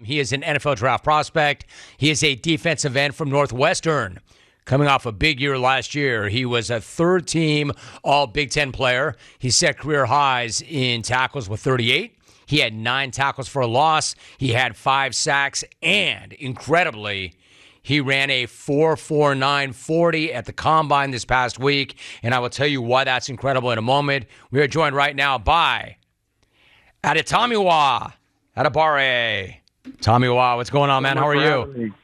He is an NFL draft prospect. He is a defensive end from Northwestern. Coming off a big year last year, he was a third-team All-Big Ten player. He set career highs in tackles with 38. He had 9 tackles for a loss. He had 5 sacks, and incredibly, he ran a 4.49 40 at the Combine this past week, and I will tell you why that's incredible in a moment. We are joined right now by Adetomiwa Adebawore. Tomiwa, what's going on, man? How are you?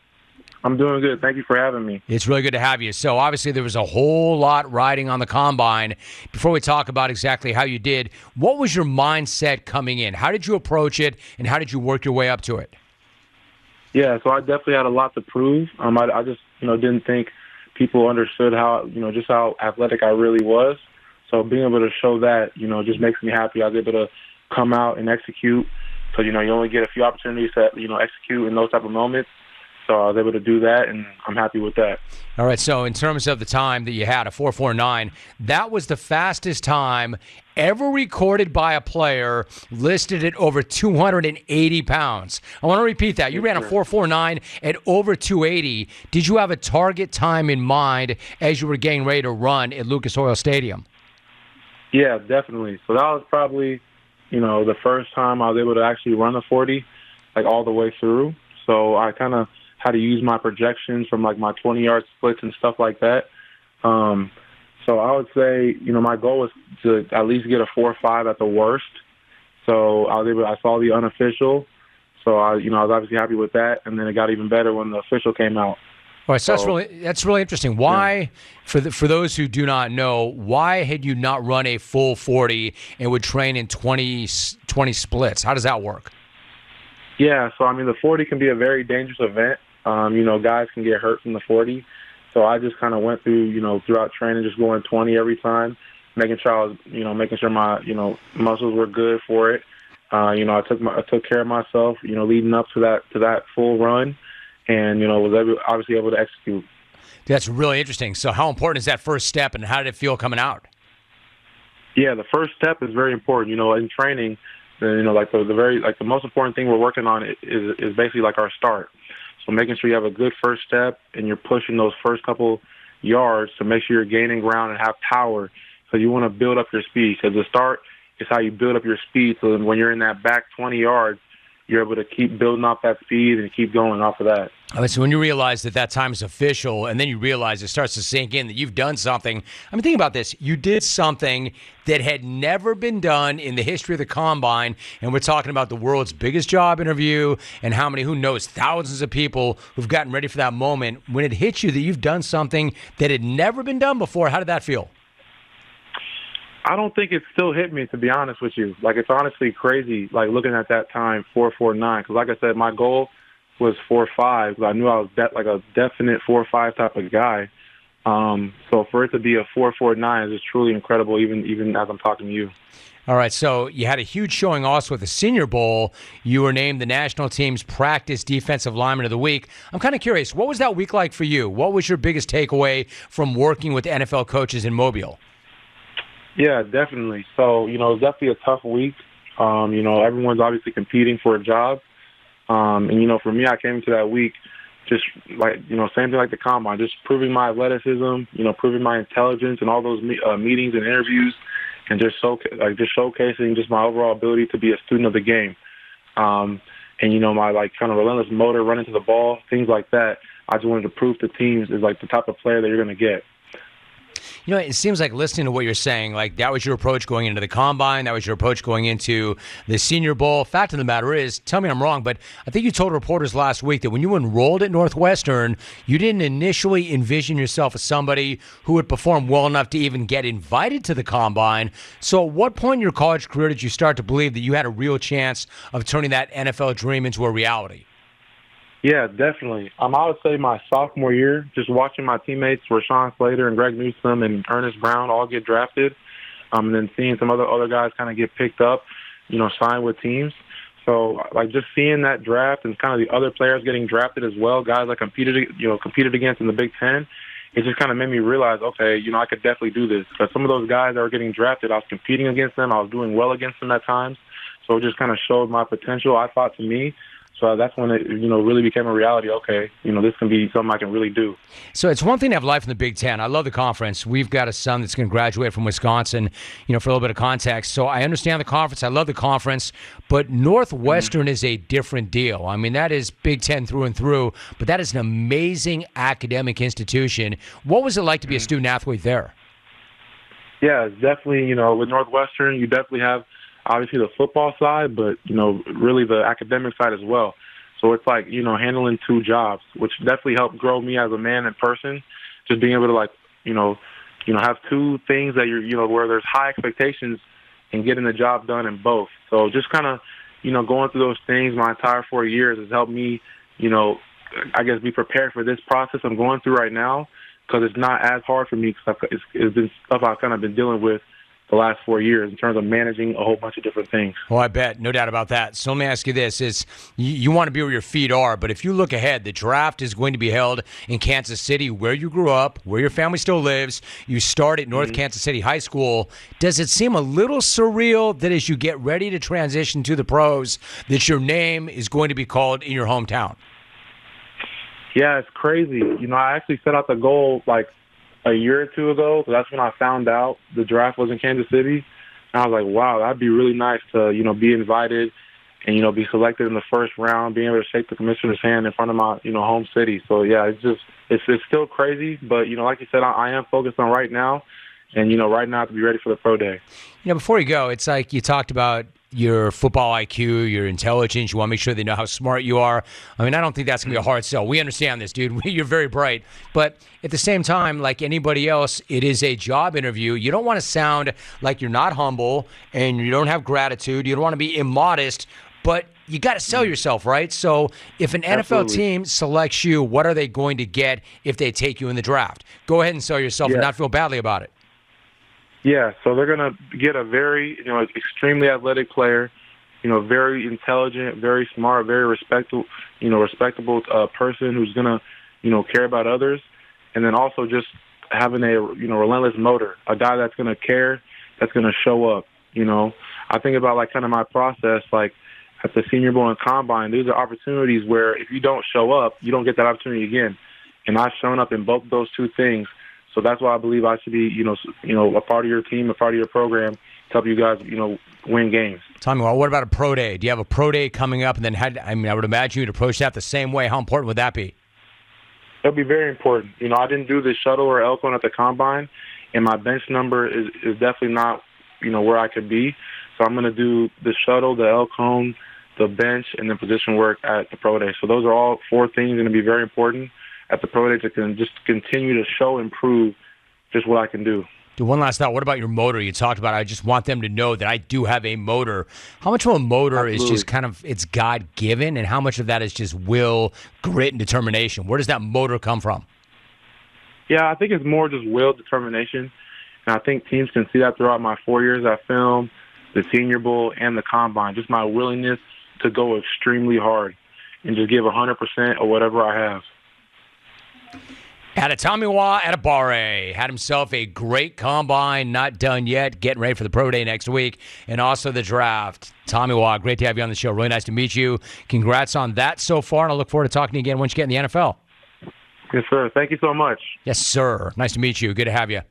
I'm doing good. Thank you for having me. It's really good to have you. So obviously there was a whole lot riding on the Combine. Before we talk about exactly how you did, what was your mindset coming in? How did you approach it, and how did you work your way up to it? Yeah, so I definitely had a lot to prove. I just, didn't think people understood how, just how athletic I really was. So being able to show that, just makes me happy. I was able to come out and execute. So, you only get a few opportunities to, execute in those type of moments. So I was able to do that, and I'm happy with that. All right, so in terms of the time that you had, a 4.49, that was the fastest time ever recorded by a player listed at over 280 pounds. I want to repeat that. You ran a 4.49 at over 280. Did you have a target time in mind as you were getting ready to run at Lucas Oil Stadium? Yeah, definitely. So that was probably the first time I was able to actually run a 40, like all the way through. So I kind of had to use my projections from like my 20-yard splits and stuff like that. So I would say, my goal was to at least get a 4.5 at the worst. So I saw the unofficial. So I was obviously happy with that. And then it got even better when the official came out. All right, so that's really interesting. Why, for those who do not know, why had you not run a full 40 and would train in 20 splits? How does that work? Yeah, so the 40 can be a very dangerous event. Guys can get hurt from the 40. So I just kind of went through, throughout training, just going 20 every time, making sure I was, making sure my, muscles were good for it. I took care of myself, leading up to that full run. And, was obviously able to execute. That's really interesting. So how important is that first step, and how did it feel coming out? Yeah, the first step is very important. In training, the most important thing we're working on is basically like our start. So making sure you have a good first step and you're pushing those first couple yards to make sure you're gaining ground and have power. So you want to build up your speed, because the start is how you build up your speed. So then when you're in that back 20 yards, you're able to keep building off that speed and keep going off of that. All right, so when you realize that time is official, and then you realize it starts to sink in that you've done something. Think about this. You did something that had never been done in the history of the Combine, and we're talking about the world's biggest job interview and how many, who knows, thousands of people who've gotten ready for that moment. When it hits you that you've done something that had never been done before, how did that feel? I don't think it still hit me, to be honest with you. It's honestly crazy, looking at that time, 4.49. Because like I said, my goal was 4.5. Because I knew I was a definite 4.5 type of guy. So for it to be a 4.49 is just truly incredible, even as I'm talking to you. All right, so you had a huge showing also at the Senior Bowl. You were named the national team's practice defensive lineman of the week. I'm kind of curious, what was that week like for you? What was your biggest takeaway from working with NFL coaches in Mobile? Yeah, definitely. So, it was definitely a tough week. Everyone's obviously competing for a job. And, for me, I came into that week just same thing like the Combine, just proving my athleticism, proving my intelligence and all those meetings and interviews, and just showcasing just my overall ability to be a student of the game. And, my kind of relentless motor, running to the ball, things like that. I just wanted to prove to teams is the type of player that you're going to get. It seems like, listening to what you're saying, that was your approach going into the Combine, that was your approach going into the Senior Bowl. Fact of the matter is, tell me I'm wrong, but I think you told reporters last week that when you enrolled at Northwestern, you didn't initially envision yourself as somebody who would perform well enough to even get invited to the Combine. So at what point in your college career did you start to believe that you had a real chance of turning that NFL dream into a reality? Yeah, definitely. I would say my sophomore year, just watching my teammates, Rashawn Slater and Greg Newsome and Ernest Brown, all get drafted, and then seeing some other guys kind of get picked up, sign with teams. So, just seeing that draft and kind of the other players getting drafted as well, guys I competed against in the Big Ten, it just kind of made me realize, okay, I could definitely do this. Because some of those guys that were getting drafted, I was competing against them. I was doing well against them at times. So it just kind of showed my potential, I thought, to me. So that's when it, really became a reality. Okay, this can be something I can really do. So it's one thing to have life in the Big Ten. I love the conference. We've got a son that's going to graduate from Wisconsin, for a little bit of context. So I understand the conference. I love the conference. But Northwestern is a different deal. I mean, that is Big Ten through and through, but that is an amazing academic institution. What was it like to be a student athlete there? Yeah, it's definitely, with Northwestern, you definitely have obviously the football side, but, really the academic side as well. So it's like, handling two jobs, which definitely helped grow me as a man and person, just being able to have two things that you're, where there's high expectations and getting the job done in both. So just kind of, going through those things my entire 4 years has helped me, I guess be prepared for this process I'm going through right now, because it's not as hard for me because it's been stuff I've kind of been dealing with the last 4 years in terms of managing a whole bunch of different things. Oh, I bet. No doubt about that. So let me ask you this. You want to be where your feet are, but if you look ahead, the draft is going to be held in Kansas City, where you grew up, where your family still lives. You start at North Kansas City High School. Does it seem a little surreal that as you get ready to transition to the pros, that your name is going to be called in your hometown? Yeah, it's crazy. I actually set out the goal like a year or two ago. So that's when I found out the draft was in Kansas City. And I was like, wow, that'd be really nice to, be invited and, be selected in the first round, being able to shake the commissioner's hand in front of my, home city. So, yeah, it's still crazy. But, like you said, I am focused on right now. And, right now to be ready for the pro day. Before you go, it's like you talked about your football IQ, your intelligence. You want to make sure they know how smart you are. I mean, I don't think that's going to be a hard sell. We understand this, dude. You're very bright. But at the same time, like anybody else, it is a job interview. You don't want to sound like you're not humble and you don't have gratitude. You don't want to be immodest, but you got to sell yourself, right? So if an NFL team selects you, what are they going to get if they take you in the draft? Go ahead and sell yourself and not feel badly about it. Yeah, so they're going to get a very, extremely athletic player, very intelligent, very smart, very respectable person who's going to, care about others. And then also just having a, relentless motor, a guy that's going to care, that's going to show up. I think about like kind of my process, like at the Senior Bowl and Combine, these are opportunities where if you don't show up, you don't get that opportunity again. And I've shown up in both of those two things. So that's why I believe I should be, a part of your team, a part of your program to help you guys, win games. Tell me, what about a pro day? Do you have a pro day coming up? And then, I would imagine you'd approach that the same way. How important would that be? It'll be very important. I didn't do the shuttle or Elkhorn at the Combine, and my bench number is definitely not, where I could be. So I'm going to do the shuttle, the Elkhorn, the bench, and then position work at the pro day. So those are all four things going to be very important at the pro day to can just continue to show and prove just what I can do. Dude, one last thought. What about your motor? You talked about I just want them to know that I do have a motor. How much of a motor is just kind of, it's God-given, and how much of that is just will, grit, and determination? Where does that motor come from? Yeah, I think it's more just will, determination. And I think teams can see that throughout my 4 years at film, the Senior Bowl, and the Combine. Just my willingness to go extremely hard and just give 100% of whatever I have. Adetomiwa Adebawore had himself a great combine, not done yet, getting ready for the pro day next week, and also the draft. Tomiwa, great to have you on the show. Really nice to meet you. Congrats on that so far, and I look forward to talking to you again once you get in the NFL. Yes, sir. Thank you so much. Yes, sir. Nice to meet you. Good to have you.